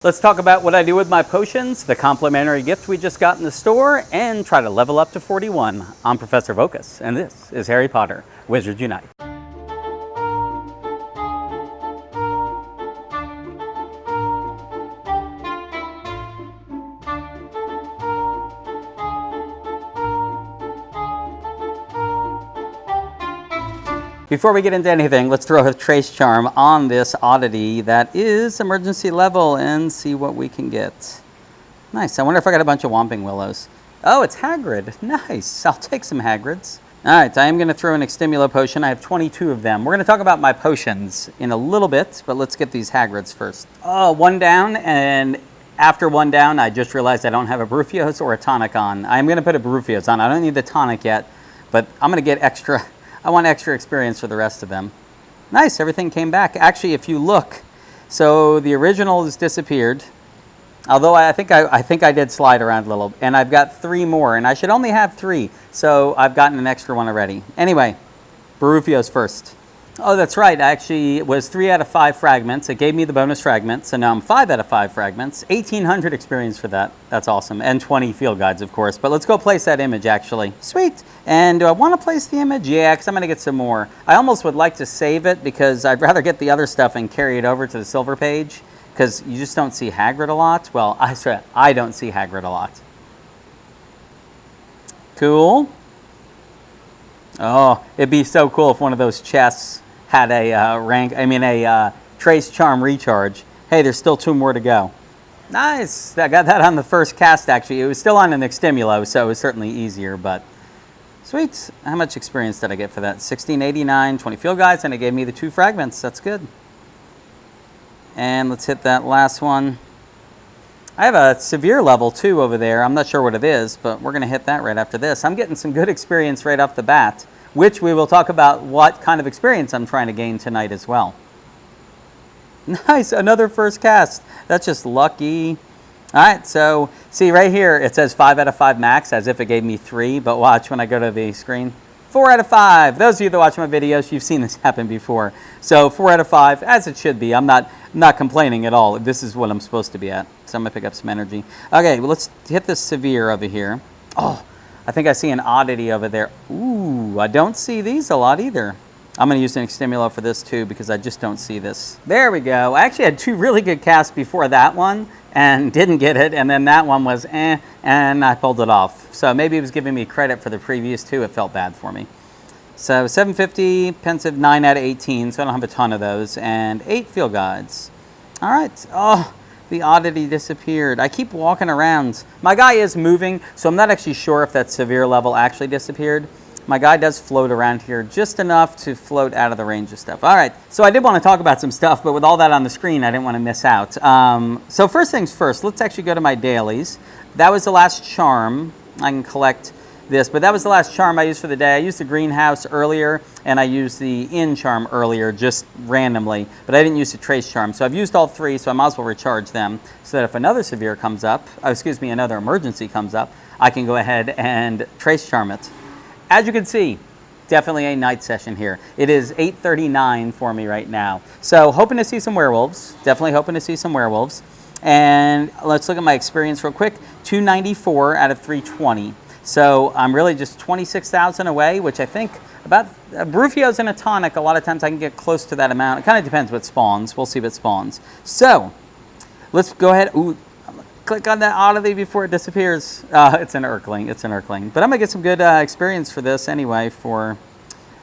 Let's talk about what I do with my potions, the complimentary gift we just got in the store, and try to level up to 41. I'm Professorvoqas, and this is Harry Potter, Wizards Unite. Before we get into anything, let's throw a trace charm on this oddity that is emergency level and see what we can get. Nice. I wonder if I got a bunch of Whomping Willows. Oh, it's Hagrid. Nice. I'll take some Hagrids. All right, I am going to throw an Extimulo potion. I have 22 of them. We're going to talk about my potions in a little bit, but let's get these Hagrids first. Oh, one down, and after one down, I just realized I don't have a Brewfios or a tonic on. I'm going to put a Brewfios on. I don't need the tonic yet, but I'm going to get extra. I want extra experience for the rest of them. Nice, everything came back. Actually, if you look, so the original has disappeared. Although I think I did slide around a little, and I've got 3 more, and I should only have 3, so I've gotten an extra one already. Anyway, Brewfios first. Oh, that's right. Actually, it was 3 out of 5 fragments. It gave me the bonus fragment, so now I'm 5 out of 5 fragments. 1,800 experience for that. That's awesome. And 20 field guides, of course. But let's go place that image, actually. Sweet. And do I want to place the image? Yeah, because I'm going to get some more. I almost would like to save it because I'd rather get the other stuff and carry it over to the silver page because you just don't see Hagrid a lot. Well, I don't see Hagrid a lot. Cool. Oh, it'd be so cool if one of those chests had a trace charm recharge. Hey, there's still 2 more to go. Nice. I got that on the first cast, actually. It was still on an Extimulo, so it was certainly easier, but sweet. How much experience did I get for that? 1689, 20 field guides, and it gave me the 2 fragments. That's good. And let's hit that last one. I have a severe level, too, over there. I'm not sure what it is, but we're going to hit that right after this. I'm getting some good experience right off the bat, which we will talk about what kind of experience I'm trying to gain tonight as well. Nice, another first cast. That's just lucky. All right, so see right here, it says 5 out of 5 max, as if it gave me 3, but watch when I go to the screen. 4 out of 5. Those of you that watch my videos, you've seen this happen before. So 4 out of 5, as it should be. I'm not complaining at all. This is what I'm supposed to be at. So I'm going to pick up some energy. Okay, well, let's hit this severe over here. Oh, I think I see an oddity over there. Ooh, I don't see these a lot either. I'm going to use an Extimulo for this too because I just don't see this. There we go. I actually had 2 really good casts before that one and didn't get it. And then that one was and I pulled it off. So maybe it was giving me credit for the previous 2. It felt bad for me. So 750, pensive 9 out of 18, so I don't have a ton of those. And 8 field guides. All right. Oh, the oddity disappeared. I keep walking around. My guy is moving, so I'm not actually sure if that severe level actually disappeared. My guy does float around here just enough to float out of the range of stuff. All right, so I did want to talk about some stuff, but with all that on the screen, I didn't want to miss out. So first things first, let's actually go to my dailies. That was the last charm. I can collect this, but that was the last charm I used for the day. I used the greenhouse earlier, and I used the inn charm earlier just randomly, but I didn't use the trace charm. So I've used all 3, so I might as well recharge them so that if another severe comes up, another emergency comes up, I can go ahead and trace charm it. As you can see, definitely a night session here. It is 8:39 for me right now. So hoping to see some werewolves, definitely hoping to see some werewolves. And let's look at my experience real quick. 294 out of 320. So I'm really just 26,000 away, which I think about Brewfios and a tonic, a lot of times I can get close to that amount. It kind of depends what spawns. We'll see what spawns. So let's go ahead. Ooh, click on that oddity before it disappears. It's an Urkling. It's an Urkling. But I'm going to get some good experience for this anyway for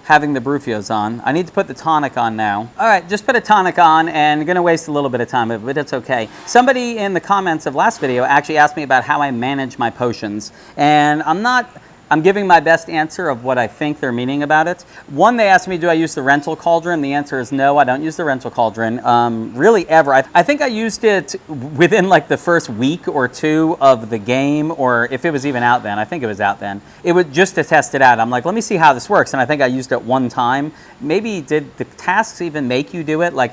having the Brewfios on. I need to put the tonic on now. All right, just put a tonic on and I'm going to waste a little bit of time, but it's okay. Somebody in the comments of last video actually asked me about how I manage my potions. And I'm giving my best answer of what I think they're meaning about it. One, they asked me, do I use the rental cauldron? The answer is no, I don't use the rental cauldron. Really ever. I think I used it within like the first week or 2 of the game, or if it was even out then. I think it was out then. It was just to test it out. I'm like, let me see how this works. And I think I used it one time. Maybe did the tasks even make you do it, like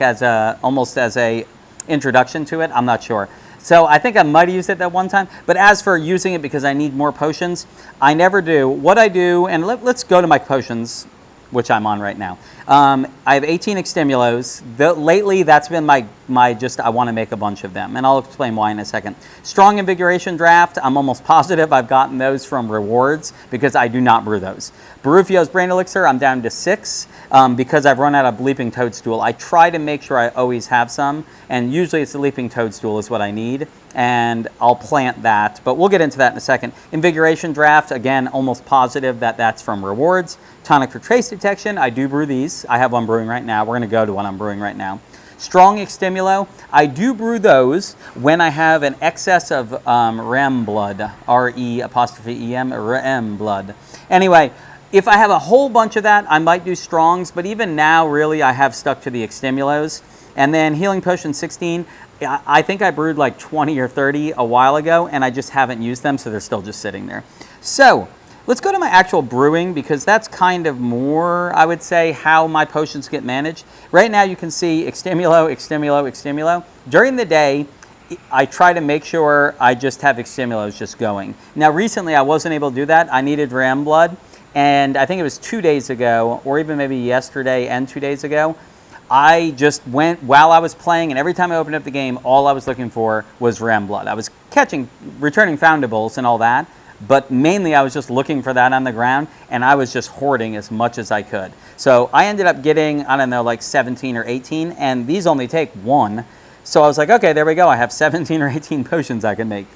almost as a introduction to it? I'm not sure. So I think I might have used it that one time. But as for using it because I need more potions, I never do. What I do, and let's go to my potions which I'm on right now. I have 18 extimulos. Lately, that's been my I want to make a bunch of them, and I'll explain why in a second. Strong Invigoration Draft, I'm almost positive I've gotten those from rewards because I do not brew those. Barufio's Brain Elixir, I'm down to 6 because I've run out of Leaping Toadstool. I try to make sure I always have some, and usually it's the Leaping Toadstool is what I need, and I'll plant that, but we'll get into that in a second. Invigoration Draft, again, almost positive that that's from rewards. Tonic for Trace Detection, I do brew these. I have one brewing right now. We're going to go to one I'm brewing right now. Strong Extimulo, I do brew those when I have an excess of REM blood, R-E'-E-M, REM blood. Anyway, if I have a whole bunch of that, I might do Strongs, but even now, really, I have stuck to the Extimulos. And then Healing Potion 16, I think I brewed like 20 or 30 a while ago, and I just haven't used them, so they're still just sitting there. So let's go to my actual brewing, because that's kind of more, I would say, how my potions get managed. Right now you can see Extimulo, Extimulo, Extimulo. During the day, I try to make sure I just have Extimulos just going. Now recently I wasn't able to do that. I needed RAM blood, and I think it was 2 days ago, or even maybe yesterday and 2 days ago, I just went while I was playing, and every time I opened up the game, all I was looking for was REM blood. I was returning foundables and all that, but mainly I was just looking for that on the ground, and I was just hoarding as much as I could. So I ended up getting, I don't know, like 17 or 18, and these only take 1. So I was like, okay, there we go. I have 17 or 18 potions I can make.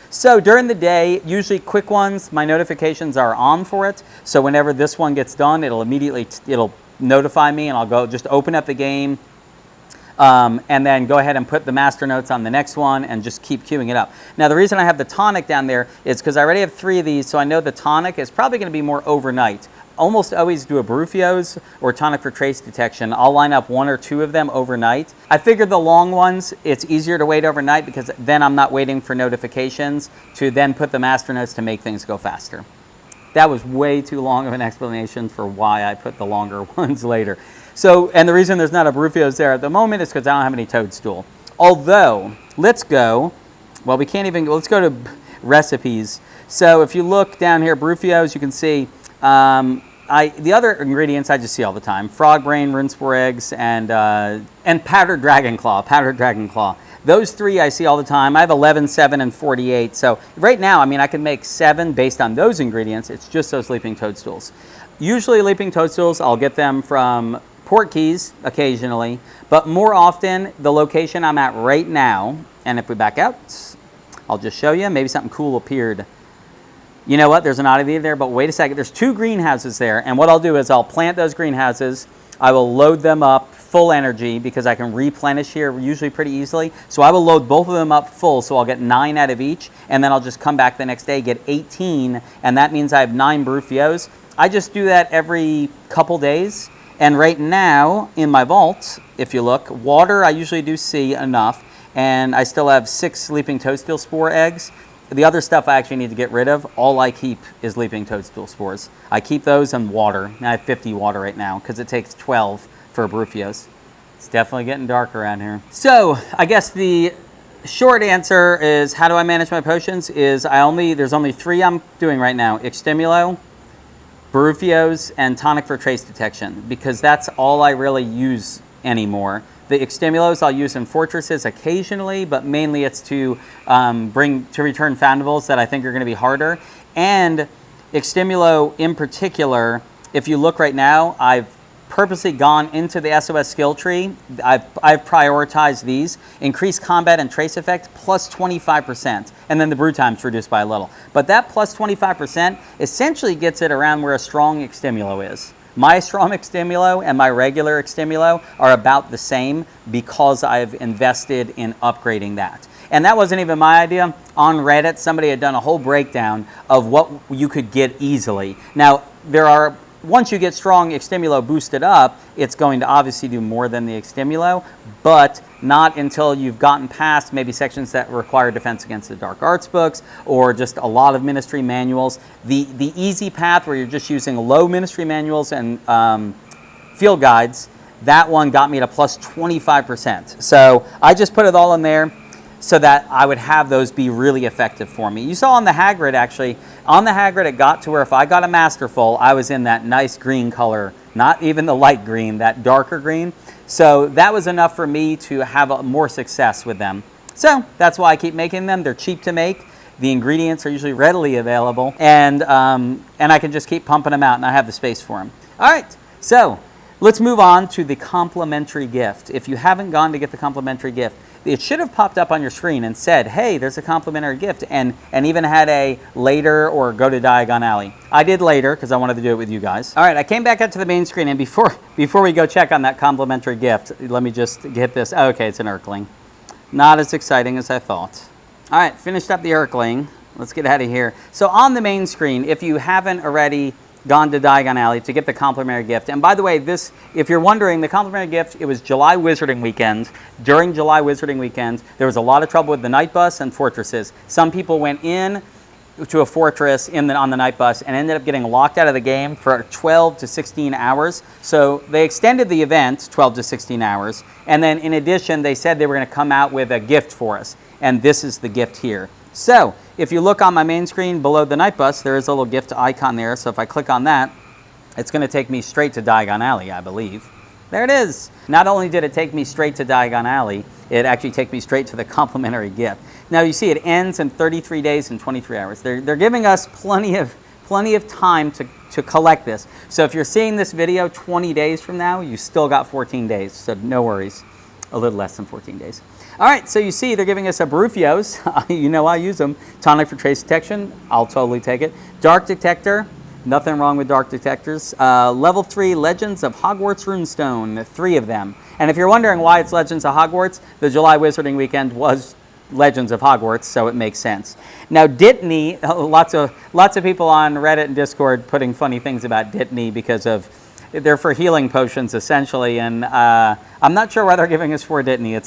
So during the day, usually quick ones, my notifications are on for it. So whenever this one gets done, it'll notify me, and I'll go just open up the game and then go ahead and put the master notes on the next one and just keep queuing it up. Now the reason I have the tonic down there is because I already have 3 of these, so I know the tonic is probably going to be more overnight. Almost always do a Barufio's or Tonic for Trace Detection. I'll line up 1 or 2 of them overnight. I figured the long ones, it's easier to wait overnight because then I'm not waiting for notifications to then put the master notes to make things go faster. That was way too long of an explanation for why I put the longer ones later. So, and the reason there's not a Barufio's there at the moment is because I don't have any Toadstool. Although, let's go, well, we can't even, let's go to recipes. So if you look down here, Barufio's, you can see, the other ingredients I just see all the time: frog brain, rinspore eggs, and powdered dragon claw. Those 3 I see all the time. I have 11, 7, and 48. So right now, I mean, I can make 7 based on those ingredients. It's just those Leaping Toadstools. Usually Leaping Toadstools, I'll get them from Port Keys occasionally, but more often the location I'm at right now, and if we back out, I'll just show you, maybe something cool appeared. You know what, there's an oddity there, but wait a second, there's 2 greenhouses there, and what I'll do is I'll plant those greenhouses, I will load them up full energy because I can replenish here usually pretty easily. So I will load both of them up full, so I'll get 9 out of each, and then I'll just come back the next day, get 18, and that means I have 9 Barufios. I just do that every couple days, and right now in my vault, if you look, water I usually do see enough, and I still have 6 Leaping Toadstool Spore eggs. The other stuff I actually need to get rid of. All I keep is Leaping Toadstool Spores. I keep those and water. And I have 50 water right now because it takes 12 for Barufio's. It's definitely getting dark around here. So I guess the short answer is, how do I manage my potions? There's only 3 I'm doing right now: Extimulo, Barufio's, and Tonic for Trace Detection, because that's all I really use anymore. The Extimulos I'll use in fortresses occasionally, but mainly it's to return foundables that I think are going to be harder. And Extimulo in particular, if you look right now, I've purposely gone into the SOS skill tree. I've prioritized these: increased combat and trace effect plus 25%, and then the brew time's reduced by a little. But that plus 25% essentially gets it around where a strong Extimulo is. My strong Extimulo and my regular Extimulo are about the same because I've invested in upgrading that. And that wasn't even my idea. On Reddit, somebody had done a whole breakdown of what you could get easily. Now, once you get strong Extimulo boosted up, it's going to obviously do more than the Extimulo, but not until you've gotten past maybe sections that require Defense Against the Dark Arts books, or just a lot of ministry manuals. The easy path where you're just using low ministry manuals and field guides, that one got me to plus 25%. So I just put it all in there so that I would have those be really effective for me. You saw on the Hagrid, actually, on the Hagrid it got to where if I got a masterful, I was in that nice green color not even the light green, that darker green. So that was enough for me to have more success with them. So that's why I keep making them. They're cheap to make. The ingredients are usually readily available, and I can just keep pumping them out, and I have the space for them. All right, so let's move on to the complimentary gift. If you haven't gone to get the complimentary gift, it should have popped up on your screen and said, hey, there's a complimentary gift, and even had a later or go to Diagon Alley. I did later because I wanted to do it with you guys. All right, I came back up to the main screen, and before we go check on that complimentary gift, let me just get this. Okay, it's an Urkling. Not as exciting as I thought. All right, finished up the Urkling. Let's get out of here. So on the main screen, if you haven't already gone to Diagon Alley to get the complimentary gift. And by the way, this, if you're wondering, the complimentary gift, it was July Wizarding Weekend. During July Wizarding Weekend, there was a lot of trouble with the night bus and fortresses. Some people went in to a fortress on the night bus and ended up getting locked out of the game for 12 to 16 hours. So they extended the event 12 to 16 hours. And then in addition, they said they were going to come out with a gift for us. And this is the gift here. So if you look on my main screen below the night bus, there is a little gift icon there. So if I click on that, it's going to take me straight to Diagon Alley, I believe. There it is. Not only did it take me straight to Diagon Alley, it actually takes me straight to the complimentary gift. Now you see it ends in 33 days and 23 hours. They're giving us plenty of time to collect this. So if you're seeing this video 20 days from now, you still got 14 days. So no worries. A little less than 14 days. All right, so you see they're giving us a Brewfios. You know I use them. Tonic for trace detection. I'll totally take it. Dark detector. Nothing wrong with dark detectors. Level 3 Legends of Hogwarts Runestone. 3 of them. And if you're wondering why it's Legends of Hogwarts, the July Wizarding Weekend was Legends of Hogwarts, so it makes sense. Now Dittany, lots of people on Reddit and Discord putting funny things about Dittany because of they're for healing potions essentially, and I'm not sure why they're giving us 4 Dittany.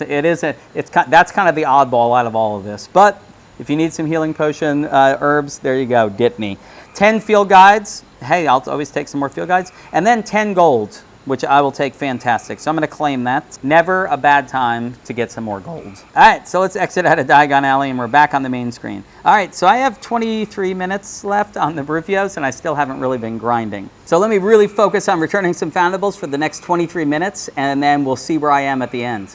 That's kind of the oddball out of all of this. But if you need some healing potion herbs, there you go, Dittany. 10 field guides. Hey, I'll always take some more field guides, and then 10 gold, which I will take fantastic. So I'm going to claim that. Never a bad time to get some more gold. All right, so let's exit out of Diagon Alley, and we're back on the main screen. All right, so I have 23 minutes left on the Brewfios, and I still haven't really been grinding. So let me really focus on returning some foundables for the next 23 minutes, and then we'll see where I am at the end.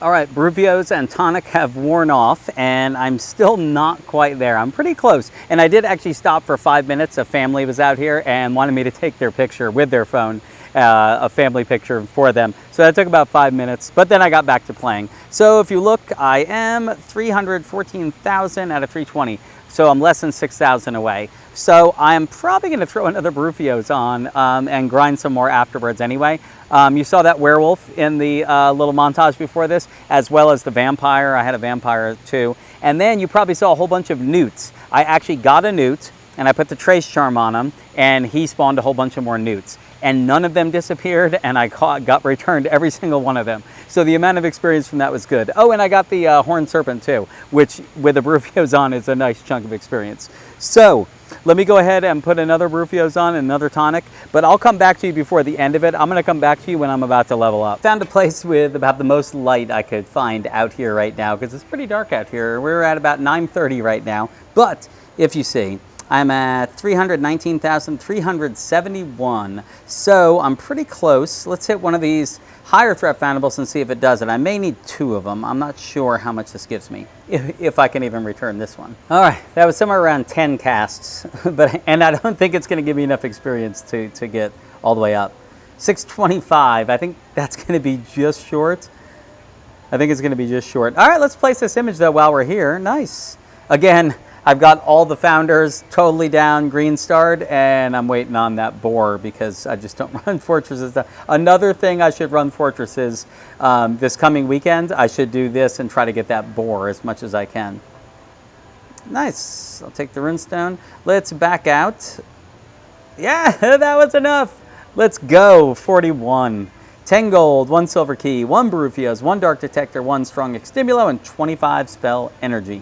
All right, Brewfios and tonic have worn off, and I'm still not quite there. I'm pretty close. And I did actually stop for 5 minutes. A family was out here and wanted me to take their picture with their phone, a family picture for them. So that took about 5 minutes, but then I got back to playing. So if you look, I am 314,000 out of 320. So I'm less than 6,000 away. So I'm probably going to throw another Brewfios on and grind some more afterwards anyway. You saw that werewolf in the little montage before this, as well as the vampire. I had a vampire too. And then you probably saw a whole bunch of newts. I actually got a newt, and I put the trace charm on him, and he spawned a whole bunch of more newts. And none of them disappeared, and I got returned every single one of them. So the amount of experience from that was good. Oh, and I got the horned serpent too, which with the Brewfios on is a nice chunk of experience. So let me go ahead and put another Brewfios on, another tonic, but I'll come back to you before the end of it. I'm gonna come back to you when I'm about to level up. Found a place with about the most light I could find out here right now, because it's pretty dark out here. We're at about 9:30 right now, but if you see, I'm at 319,371, so I'm pretty close. Let's hit one of these higher threat foundables and see if it does it. I may need 2 of them. I'm not sure how much this gives me, if I can even return this one. All right, that was somewhere around 10 casts, and I don't think it's going to give me enough experience to get all the way up. 625, I think that's going to be just short. I think it's going to be just short. All right, let's place this image though while we're here. Nice. Again, I've got all the founders totally down, green starred, and I'm waiting on that boar because I just don't run fortresses. Another thing I should run fortresses this coming weekend. I should do this and try to get that boar as much as I can. Nice. I'll take the runestone. Let's back out. Yeah, that was enough. Let's go. 41. 10 gold, 1 silver key, 1 Barufios, 1 dark detector, 1 strong extimulo, and 25 spell energy.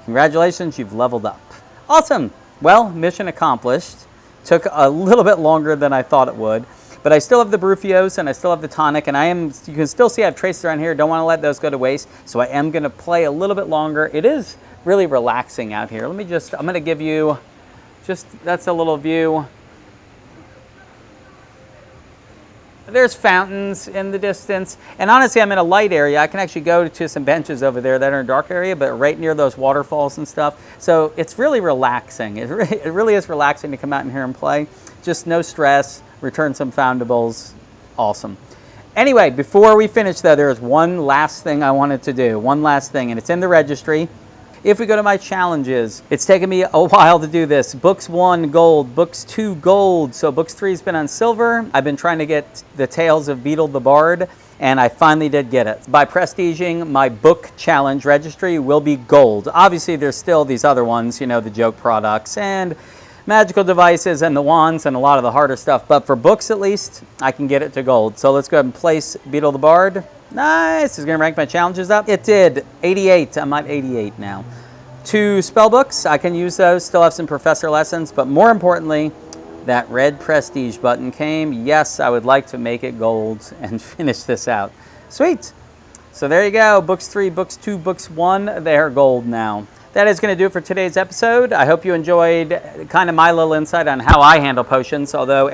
Congratulations, you've leveled up. Awesome. Well, mission accomplished. Took a little bit longer than I thought it would, but I still have the Barufios and I still have the tonic, and you can still see I have traces around here. Don't want to let those go to waste, so I am going to play a little bit longer. It is really relaxing out here. I'm going to give you that's a little view. There's fountains in the distance, and honestly, I'm in a light area. I can actually go to some benches over there that are in a dark area, but right near those waterfalls and stuff. So it's really relaxing. It really is relaxing to come out in here and play. Just no stress, return some foundables. Awesome. Anyway, before we finish though, there's one last thing I wanted to do. One last thing, and it's in the registry. If we go to my challenges, it's taken me a while to do this. Books 1, gold. Books 2, gold. So books 3 has been on silver. I've been trying to get the Tales of Beetle the Bard, and I finally did get it. By prestiging, my book challenge registry will be gold. Obviously, there's still these other ones, you know, the joke products and magical devices and the wands and a lot of the harder stuff. But for books, at least, I can get it to gold. So let's go ahead and place Beetle the Bard. Nice. It's going to rank my challenges up. It did. 88. I'm at 88 now. 2 spell books. I can use those. Still have some professor lessons. But more importantly, that red prestige button came. Yes, I would like to make it gold and finish this out. Sweet. So there you go. Books 3, Books 2, Books 1. They're gold now. That is going to do it for today's episode. I hope you enjoyed kind of my little insight on how I handle potions, although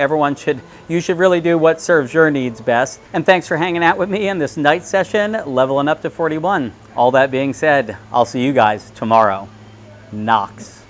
you should really do what serves your needs best. And thanks for hanging out with me in this night session, leveling up to 41. All that being said, I'll see you guys tomorrow. Nox.